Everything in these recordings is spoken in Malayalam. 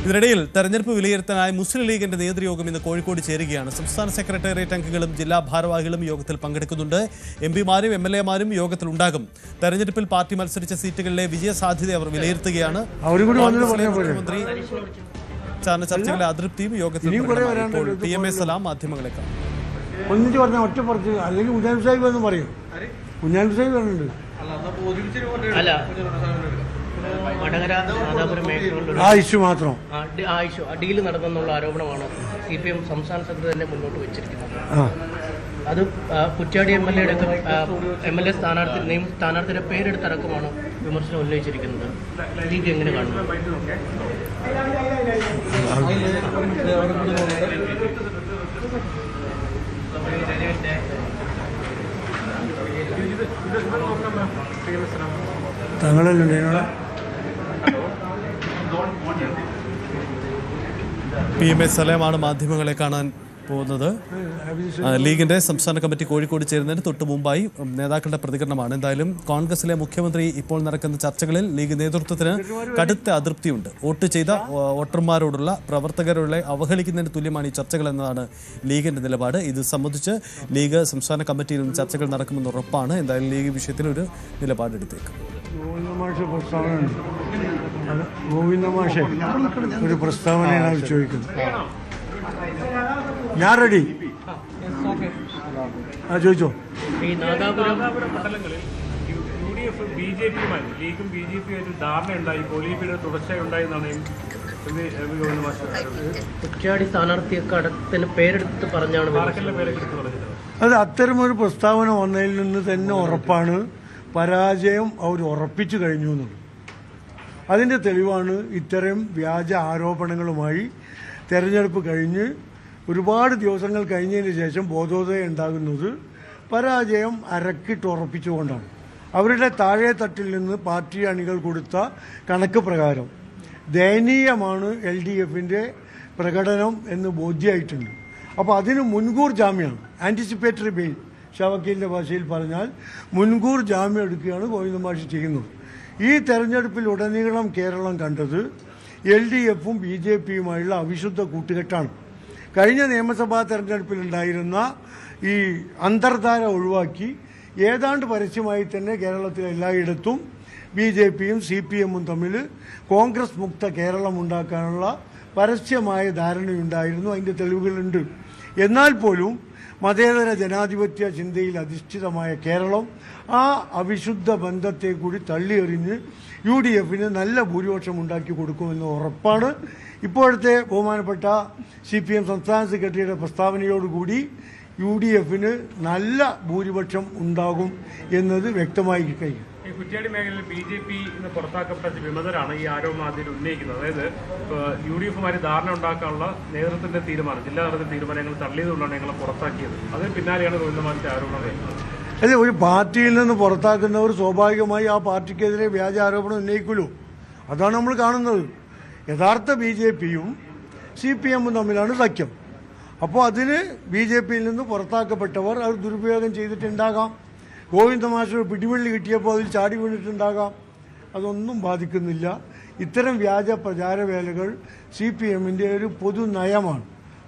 ഇതിനിടയിൽ തെരഞ്ഞെടുപ്പ് വിലയിരുത്താനായി മുസ്ലിം ലീഗിന്റെ നേതൃയോഗം ഇന്ന് കോഴിക്കോട് ചേരുകയാണ്. സംസ്ഥാന സെക്രട്ടേറിയറ്റ് അംഗങ്ങളും ജില്ലാ ഭാരവാഹികളും യോഗത്തിൽ പങ്കെടുക്കുന്നുണ്ട്. എംപിമാരും MLA-മാരും യോഗത്തിലുണ്ടാകും. തെരഞ്ഞെടുപ്പിൽ പാർട്ടി മത്സരിച്ച സീറ്റുകളിലെ വിജയസാധ്യത അവർ വിലയിരുത്തുകയാണ്. മുഖ്യമന്ത്രി ചർച്ചകളെ അതൃപ്തിയും യോഗത്തിൽ PMA സലാം മാധ്യമങ്ങളെ കാണും. ഒന്നിച്ച് പറഞ്ഞാൽ ഒറ്റ പുറത്ത് അല്ലെങ്കിൽ കുഞ്ഞാലി സാഹിബ് എന്ന് പറയും. കുഞ്ഞാലി സാഹിബ് പറഞ്ഞിട്ടുണ്ട് ആ ഇഷ്യൂ മാത്രം ഡീല് നടന്നെന്നുള്ള ആരോപണമാണ് CPM സംസ്ഥാന സെക്രട്ടറി തന്നെ മുന്നോട്ട് വെച്ചിരിക്കുന്നത്. അത് കുറ്റ്യാടി MLA സ്ഥാനാർത്ഥിയുടെ പേരെടുത്തടക്കമാണ് വിമർശനം ഉന്നയിച്ചിരിക്കുന്നത്. ലീഗ് എങ്ങനെ കാണുന്നു? തങ്ങളല്ലേ PMA സലാമാണ് മാധ്യമങ്ങളെ കാണാൻ പോകുന്നത്. ലീഗിന്റെ സംസ്ഥാന കമ്മിറ്റി കോഴിക്കോട് ചേരുന്നതിന് തൊട്ട് മുമ്പായി നേതാക്കളുടെ പ്രതികരണമാണ്. എന്തായാലും കോൺഗ്രസിലെ മുഖ്യമന്ത്രി ഇപ്പോൾ നടക്കുന്ന ചർച്ചകളിൽ ലീഗ് നേതൃത്വത്തിന് കടുത്ത അതൃപ്തിയുണ്ട്. വോട്ട് ചെയ്ത വോട്ടർമാരോടുള്ള പ്രവർത്തകരുടെ അവഹേളിക്കുന്നതിന് തുല്യമാണ് ഈ ചർച്ചകൾ എന്നതാണ് ലീഗിന്റെ നിലപാട്. ഇത് സംബന്ധിച്ച് ലീഗ് സംസ്ഥാന കമ്മിറ്റിയിൽ ചർച്ചകൾ നടക്കുമെന്ന് ഉറപ്പാണ്. എന്തായാലും ലീഗ് വിഷയത്തിൽ ഒരു നിലപാടെടുത്തേക്കും. ഗോവിന്ദമാഷ് ഒരു പ്രസ്താവനയാണ് ചോദിക്കുന്നത്. ഞാൻ റെഡി. ചോദിച്ചോ. ഈ നാദാപുരം മണ്ഡലങ്ങളിൽ UDF BJP-യുമായി ലീഗും BJP-യുമായിട്ട് ധാരണയുണ്ടായി, പോലീപിയുടെ തുടർച്ചയായി ഉണ്ടായെന്നാണ് കുറ്റ്യാടി സ്ഥാനാർത്ഥിയുടെ പേരെടുത്ത് പറഞ്ഞാണ് അത് അത്തരമൊരു പ്രസ്താവന വന്നതിൽ നിന്ന് തന്നെ ഉറപ്പാണ് പരാജയം അവർ ഉറപ്പിച്ചു കഴിഞ്ഞു എന്നുള്ളത്. അതിൻ്റെ തെളിവാണ് ഇത്തരം വ്യാജ ആരോപണങ്ങളുമായി തെരഞ്ഞെടുപ്പ് കഴിഞ്ഞ് ഒരുപാട് ദിവസങ്ങൾ കഴിഞ്ഞതിന് ശേഷം ബോധോദയം ഉണ്ടാകുന്നത് പരാജയം അരക്കിട്ടുറപ്പിച്ചുകൊണ്ടാണ്. അവരുടെ താഴെ തട്ടിൽ നിന്ന് പാർട്ടി അണികൾ കൊടുത്ത കണക്ക് പ്രകാരം ദയനീയമാണ് LDFന്റെ പ്രകടനം എന്ന് ബോധ്യമായിട്ടുണ്ട്. അപ്പോൾ അതിന് മുൻകൂർ ജാമ്യമാണ്, ആൻറ്റിസിപ്പേറ്ററി ബെയിൽ. ഷവക്കീലിൻ്റെ ഭാഷയിൽ പറഞ്ഞാൽ മുൻകൂർ ജാമ്യം എടുക്കുകയാണ് ഗോവിന്ദമാഷ് ചെയ്യുന്നത്. ഈ തെരഞ്ഞെടുപ്പിലുടനീളം കേരളം കണ്ടത് LDFും BJP-യുമായുള്ള അവിശുദ്ധ കൂട്ടുകെട്ടാണ്. കഴിഞ്ഞ നിയമസഭാ തെരഞ്ഞെടുപ്പിലുണ്ടായിരുന്ന ഈ അന്തർധാര ഒഴിവാക്കി ഏതാണ്ട് പരസ്യമായി തന്നെ കേരളത്തിലെ എല്ലായിടത്തും BJP-യും CPM-ഉം തമ്മിൽ കോൺഗ്രസ് മുക്ത കേരളം ഉണ്ടാക്കാനുള്ള പരസ്യമായ ധാരണയുണ്ടായിരുന്നു. അതിൻ്റെ തെളിവുകളുണ്ട്. എന്നാൽ പോലും മതേതര ജനാധിപത്യ ചിന്തയിൽ അധിഷ്ഠിതമായ കേരളം ആ അവിശുദ്ധ ബന്ധത്തെ കൂടി തള്ളിയെറിഞ്ഞ് UDFന് നല്ല ഭൂരിപക്ഷം ഉണ്ടാക്കി കൊടുക്കുമെന്ന് ഉറപ്പാണ്. ഇപ്പോഴത്തെ ബഹുമാനപ്പെട്ട CPM സംസ്ഥാന സെക്രട്ടറിയുടെ പ്രസ്താവനയോടുകൂടി UDFന് നല്ല ഭൂരിപക്ഷം ഉണ്ടാകും എന്നത് വ്യക്തമായി കഴിയും. ഈ കുറ്റ്യാടി മേഖലയിൽ BJP പുറത്താക്കപ്പെട്ട വിമതരാണ് ഈ ആരോപണം ആദ്യം ഉന്നയിക്കുന്നത്. അതായത് UDF-മാര് ധാരണ ഉണ്ടാക്കാനുള്ള നേതൃത്വത്തിന്റെ തീരുമാനം, ജില്ലാ നേതൃത്വത്തിന്റെ തീരുമാനങ്ങൾ തള്ളിയതുകൊണ്ടാണ് ഞങ്ങളെ പുറത്താക്കിയത്. അതിന് പിന്നാലെയാണ് ഗോവിന്ദമാഷിന്റെ ആരോപണം വരുന്നത്. അല്ല, ഒരു പാർട്ടിയിൽ നിന്ന് പുറത്താക്കുന്നവർ സ്വാഭാവികമായി ആ പാർട്ടിക്കെതിരെ വ്യാജ ആരോപണം ഉന്നയിക്കുമല്ലോ. അതാണ് നമ്മൾ കാണുന്നത്. യഥാർത്ഥ BJP-യും CPM-ഉം തമ്മിലാണ് സഖ്യം. അപ്പോൾ അതിന് BJP-യിൽ നിന്ന് പുറത്താക്കപ്പെട്ടവർ അത് ദുരുപയോഗം ചെയ്തിട്ടുണ്ടാകാം. ഗോവിന്ദമാഷ് പിടിവള്ളി കിട്ടിയപ്പോൾ അതിൽ ചാടി വീണിട്ടുണ്ടാകാം. അതൊന്നും ബാധിക്കുന്നില്ല. ഇത്തരം വ്യാജ പ്രചാരവേലകൾ CPM-ന്റെ ഒരു പൊതു നയമാണ്.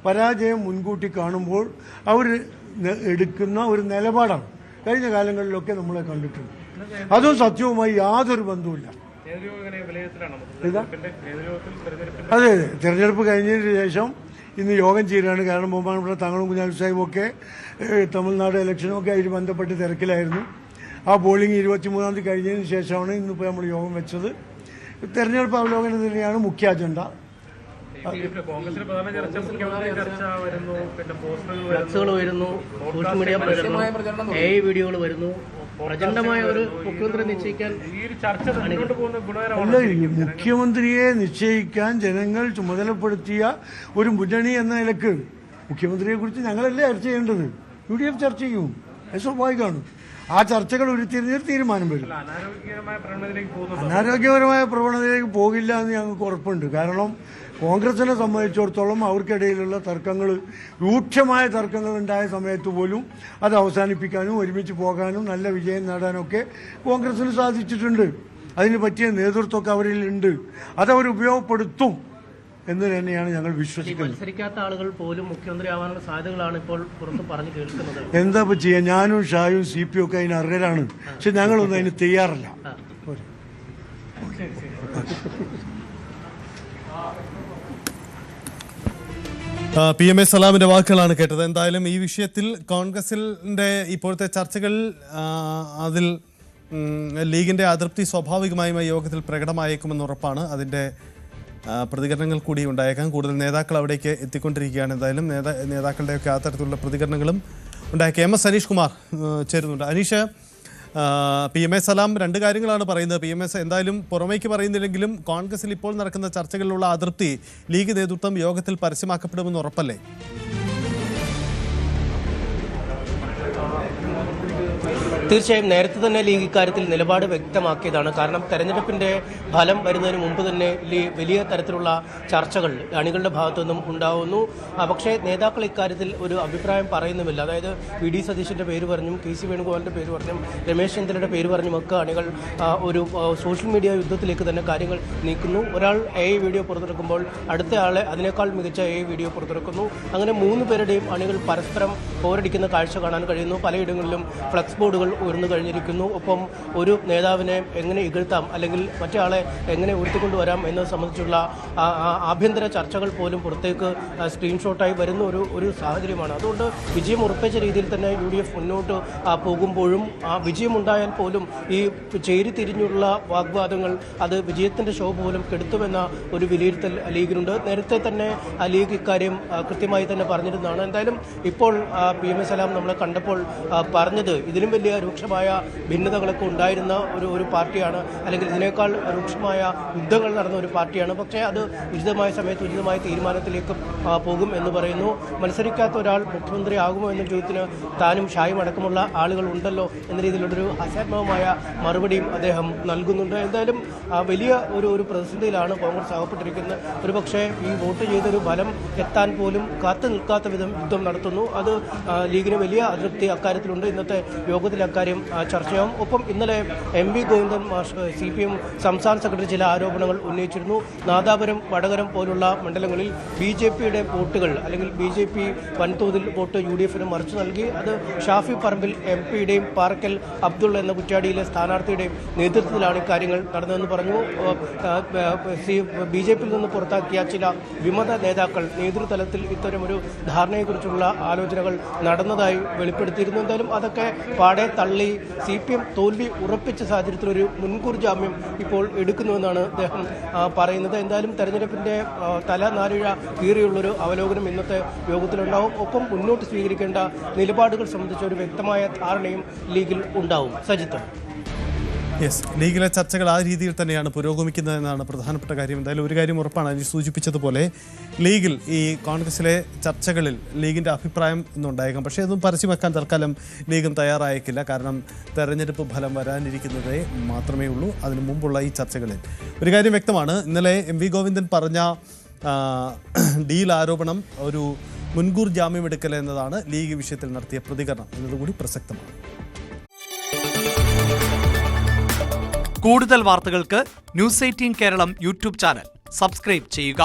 പരാജയം മുൻകൂട്ടി കാണുമ്പോൾ അവർ എടുക്കുന്ന ഒരു നിലപാടാണ്. കഴിഞ്ഞ കാലങ്ങളിലൊക്കെ നമ്മളെ കണ്ടിട്ടുണ്ട്. അതും സത്യവുമായി യാതൊരു ബന്ധവുമില്ല. അതെ, തെരഞ്ഞെടുപ്പ് കഴിഞ്ഞതിന് ശേഷം ഇന്ന് യോഗം ചേരുകയാണ്. കാരണം ബഹുമാനപ്പെട്ട തങ്ങളും കുഞ്ഞാലി സാഹിബും ഒക്കെ തമിഴ്നാട് ഇലക്ഷനൊക്കെ ആയിട്ട് ബന്ധപ്പെട്ട് തിരക്കിലായിരുന്നു. ആ പോളിംഗ് 23-ാം തീയതി കഴിഞ്ഞതിന് ശേഷമാണ് ഇന്നിപ്പോൾ നമ്മൾ യോഗം വെച്ചത്. തെരഞ്ഞെടുപ്പ് അവലോകനം തന്നെയാണ് മുഖ്യ അജണ്ട. ഫ്ലക്സുകൾ വരുന്നു, സോഷ്യൽ മീഡിയ പ്രചരണം, AI വീഡിയോകൾ വരുന്നു. പ്രചണ്ഡമായ ഒരു മുഖ്യമന്ത്രി നിശ്ചയിക്കാൻ അല്ല, മുഖ്യമന്ത്രിയെ നിശ്ചയിക്കാൻ ജനങ്ങൾ ചുമതലപ്പെടുത്തിയ ഒരു മുന്നണി എന്ന നിലക്ക് മുഖ്യമന്ത്രിയെ കുറിച്ച് ഞങ്ങളല്ലേ ചർച്ച ചെയ്യേണ്ടത്. UDF ചർച്ച ചെയ്യും, അത് സ്വാഭാവികമാണ്. ആ ചർച്ചകൾ ഉരുത്തിരിഞ്ഞൊരു തീരുമാനം വരും. അനാരോഗ്യപരമായ പ്രവണതയിലേക്ക് പോകില്ല എന്ന് ഞങ്ങൾക്ക് ഉറപ്പുണ്ട്. കാരണം കോൺഗ്രസിനെ സംബന്ധിച്ചിടത്തോളം അവർക്കിടയിലുള്ള തർക്കങ്ങൾ, രൂക്ഷമായ തർക്കങ്ങൾ ഉണ്ടായ സമയത്ത് പോലും അത് അവസാനിപ്പിക്കാനും ഒരുമിച്ച് പോകാനും നല്ല വിജയം നേടാനൊക്കെ കോൺഗ്രസിന് സാധിച്ചിട്ടുണ്ട്. അതിന് പറ്റിയ നേതൃത്വമൊക്കെ അവരിലുണ്ട്. അതവർ ഉപയോഗപ്പെടുത്തും. എന്ന് തന്നെയാണ് ഞങ്ങൾ വിശ്വസിക്കുന്നത്. മത്സരിക്കാത്ത ആളുകൾ പോലും മുഖ്യമന്ത്രിയാവാനുള്ള സാധ്യതകളാണ് ഇപ്പോൾ പുറത്ത് പറഞ്ഞു കേൾക്കുന്നത്. എന്താ ഇപ്പൊ ചെയ്യാ? ഞാനും ഷായും CP ഒക്കെ അതിന് അർഹരാണ്, പക്ഷെ ഞങ്ങളൊന്നും അതിന് തയ്യാറല്ല. PMA സലാമിന്റെ വാക്കുകളാണ് കേട്ടത്. എന്തായാലും ഈ വിഷയത്തിൽ കോൺഗ്രസിന്റെ ഇപ്പോഴത്തെ ചർച്ചകൾ അതിൽ ലീഗിന്റെ അതൃപ്തി സ്വാഭാവികമായും യോഗത്തിൽ പ്രകടമായേക്കുമെന്ന് ഉറപ്പാണ്. അതിന്റെ പ്രതികരണങ്ങൾ കൂടി ഉണ്ടായേക്കാം. കൂടുതൽ നേതാക്കൾ അവിടേക്ക് എത്തിക്കൊണ്ടിരിക്കുകയാണ്. എന്തായാലും നേതാക്കളുടെയൊക്കെ ആ തരത്തിലുള്ള പ്രതികരണങ്ങളും ഉണ്ടായേക്കാം. MS അനീഷ് കുമാർ ചേരുന്നുണ്ട്. അനീഷ്, PMA സലാം രണ്ട് കാര്യങ്ങളാണ് പറയുന്നത്. PMA എന്തായാലും പുറമേക്ക് പറയുന്നില്ലെങ്കിലും കോൺഗ്രസിൽ ഇപ്പോൾ നടക്കുന്ന ചർച്ചകളിലുള്ള അതൃപ്തി ലീഗ് നേതൃത്വം യോഗത്തിൽ പരസ്യമാക്കപ്പെടുമെന്ന് ഉറപ്പല്ലേ? തീർച്ചയായും നേരത്തെ തന്നെ ലീഗ് ഇക്കാര്യത്തിൽ നിലപാട് വ്യക്തമാക്കിയതാണ്. കാരണം തെരഞ്ഞെടുപ്പിന്റെ ഫലം വരുന്നതിന് മുമ്പ് തന്നെ വലിയ തരത്തിലുള്ള ചർച്ചകൾ അണികളുടെ ഭാഗത്തു നിന്നും ഉണ്ടാവുന്നു. പക്ഷേ നേതാക്കൾ ഇക്കാര്യത്തിൽ ഒരു അഭിപ്രായം പറയുന്നുമില്ല. അതായത് VD സതീശന്റെ പേര് പറഞ്ഞും KC വേണുഗോപാലിന്റെ പേര് പറഞ്ഞും രമേശ് ചെന്നിത്തലയുടെ പേര് പറഞ്ഞുമൊക്കെ അണികൾ ഒരു സോഷ്യൽ മീഡിയ യുദ്ധത്തിലേക്ക് തന്നെ കാര്യങ്ങൾ നീക്കുന്നു. ഒരാൾ AI വീഡിയോ പുറത്തിറക്കുമ്പോൾ അടുത്ത ആളെ അതിനേക്കാൾ മികച്ച AI വീഡിയോ പുറത്തിറക്കുന്നു. അങ്ങനെ 3 പേരുടെയും അണികൾ പരസ്പരം പോരടിക്കുന്ന കാഴ്ച കാണാൻ കഴിയുന്നു. പലയിടങ്ങളിലും ഫ്ലക്സ് ബോർഡുകൾ ഉയർന്നു കഴിഞ്ഞിരിക്കുന്നു. ഒപ്പം ഒരു നേതാവിനെ എങ്ങനെ ഇകഴ്ത്താം അല്ലെങ്കിൽ മറ്റേ ആളെ എങ്ങനെ ഉയർത്തിക്കൊണ്ടുവരാം എന്നത് സംബന്ധിച്ചുള്ള ആഭ്യന്തര ചർച്ചകൾ പോലും പുറത്തേക്ക് സ്ക്രീൻഷോട്ടായി വരുന്ന ഒരു സാഹചര്യമാണ്. അതുകൊണ്ട് വിജയം ഉറപ്പിച്ച രീതിയിൽ തന്നെ UDF മുന്നോട്ട് പോകുമ്പോഴും വിജയമുണ്ടായാൽ പോലും ഈ ചേരിതിരിഞ്ഞുള്ള വാഗ്വാദങ്ങൾ അത് വിജയത്തിന്റെ ശോഭ പോലും കെടുത്തുമെന്ന ഒരു വിലയിരുത്തൽ ലീഗിനുണ്ട്. നേരത്തെ തന്നെ ലീഗ് ഇക്കാര്യം കൃത്യമായി തന്നെ പറഞ്ഞിരുന്നതാണ്. എന്തായാലും ഇപ്പോൾ PMA സലാം നമ്മളെ കണ്ടപ്പോൾ പറഞ്ഞത് ഇതിലും വലിയ രൂക്ഷമായ ഭിന്നതകളൊക്കെ ഉണ്ടായിരുന്ന ഒരു പാർട്ടിയാണ്, അല്ലെങ്കിൽ ഇതിനേക്കാൾ രൂക്ഷമായ യുദ്ധങ്ങൾ നടന്ന ഒരു പാർട്ടിയാണ്. പക്ഷേ അത് ഉചിതമായ സമയത്ത് ഉചിതമായ തീരുമാനത്തിലേക്ക് പോകും എന്ന് പറയുന്നു. മത്സരിക്കാത്ത ഒരാൾ മുഖ്യമന്ത്രി ആകുമോ എന്ന ചോദ്യത്തിന് താനും ഷായും അടക്കമുള്ള ആളുകൾ ഉണ്ടല്ലോ എന്ന രീതിയിലുള്ളൊരു അസാത്മകമായ മറുപടിയും അദ്ദേഹം നൽകുന്നുണ്ട്. എന്തായാലും വലിയ ഒരു പ്രതിസന്ധിയിലാണ് കോൺഗ്രസ് അകപ്പെട്ടിരിക്കുന്നത്. ഒരുപക്ഷെ ഈ വോട്ട് ചെയ്തൊരു ഫലം എത്താൻ പോലും കാത്തു നിൽക്കാത്ത വിധം യുദ്ധം നടത്തുന്നു. അത് ലീഗിന് വലിയ അതൃപ്തി അക്കാര്യത്തിലുണ്ട്. ഇന്നത്തെ യോഗത്തിൽ അക്കാര്യം ചർച്ചയാവും. ഒപ്പം ഇന്നലെ MV ഗോവിന്ദൻ CPM സംസ്ഥാന സെക്രട്ടറി ചില ആരോപണങ്ങൾ ഉന്നയിച്ചിരുന്നു. നാദാപുരം, വടകരം പോലുള്ള മണ്ഡലങ്ങളിൽ BJPയുടെ വോട്ടുകൾ അല്ലെങ്കിൽ BJP വൻതോതിൽ വോട്ട് UDFന് മറിച്ചു നൽകി. അത് ഷാഫി പറമ്പിൽ MP-യുടെയും പാറക്കൽ അബ്ദുള്ള എന്ന കുറ്റ്യാടിയിലെ സ്ഥാനാർത്ഥിയുടെയും നേതൃത്വത്തിലാണ് ഇക്കാര്യങ്ങൾ നടന്നതെന്ന് പറഞ്ഞു. BJPയിൽ നിന്ന് പുറത്താക്കിയ ചില വിമത നേതാക്കൾ നേതൃതലത്തിൽ ഇത്തരമൊരു ധാരണയെക്കുറിച്ചുള്ള ആലോചനകൾ നടന്നതായി വെളിപ്പെടുത്തിയിരുന്നു. എന്തായാലും അതൊക്കെ പാടെ തള്ളി CPM തോൽവി ഉറപ്പിച്ച സാഹചര്യത്തിൽ ഒരു മുൻകൂർ ജാമ്യം ഇപ്പോൾ എടുക്കുന്നുവെന്നാണ് അദ്ദേഹം പറയുന്നത്. എന്തായാലും തെരഞ്ഞെടുപ്പിന്റെ തലനാരിഴ കീറിയുള്ളൊരു അവലോകനം ഇന്നത്തെ യോഗത്തിലുണ്ടാവും. ഒപ്പം മുന്നോട്ട് സ്വീകരിക്കേണ്ട നിലപാടുകൾ സംബന്ധിച്ച ഒരു വ്യക്തമായ ധാരണയും ലീഗിൽ ഉണ്ടാവും. സജിത്ത്. ലീഗിലെ ചർച്ചകൾ ആ രീതിയിൽ തന്നെയാണ് പുരോഗമിക്കുന്നതെന്നാണ് പ്രധാനപ്പെട്ട കാര്യം. എന്തായാലും ഒരു കാര്യം ഉറപ്പാണ്, അതിന് സൂചിപ്പിച്ചതുപോലെ ലീഗിൽ ഈ കോൺഗ്രസിലെ ചർച്ചകളിൽ ലീഗിൻ്റെ അഭിപ്രായം ഇന്നുണ്ടായേക്കാം. പക്ഷേ അതൊന്നും പരസ്യമാക്കാൻ തൽക്കാലം ലീഗും തയ്യാറായേക്കില്ല. കാരണം തെരഞ്ഞെടുപ്പ് ഫലം വരാനിരിക്കുന്നതേ മാത്രമേ ഉള്ളൂ. അതിനു മുമ്പുള്ള ഈ ചർച്ചകളിൽ ഒരു കാര്യം വ്യക്തമാണ്. ഇന്നലെ MV ഗോവിന്ദൻ പറഞ്ഞ ഡീൽ ആരോപണം ഒരു മുൻകൂർ ജാമ്യമെടുക്കൽ എന്നതാണ് ലീഗ് വിഷയത്തിൽ നടത്തിയ പ്രതികരണം എന്നതുകൂടി പ്രസക്തമാണ്. കൂടുതൽ വാർത്തകൾക്ക് News 18 Keralam YouTube channel subscribe ചെയ്യുക.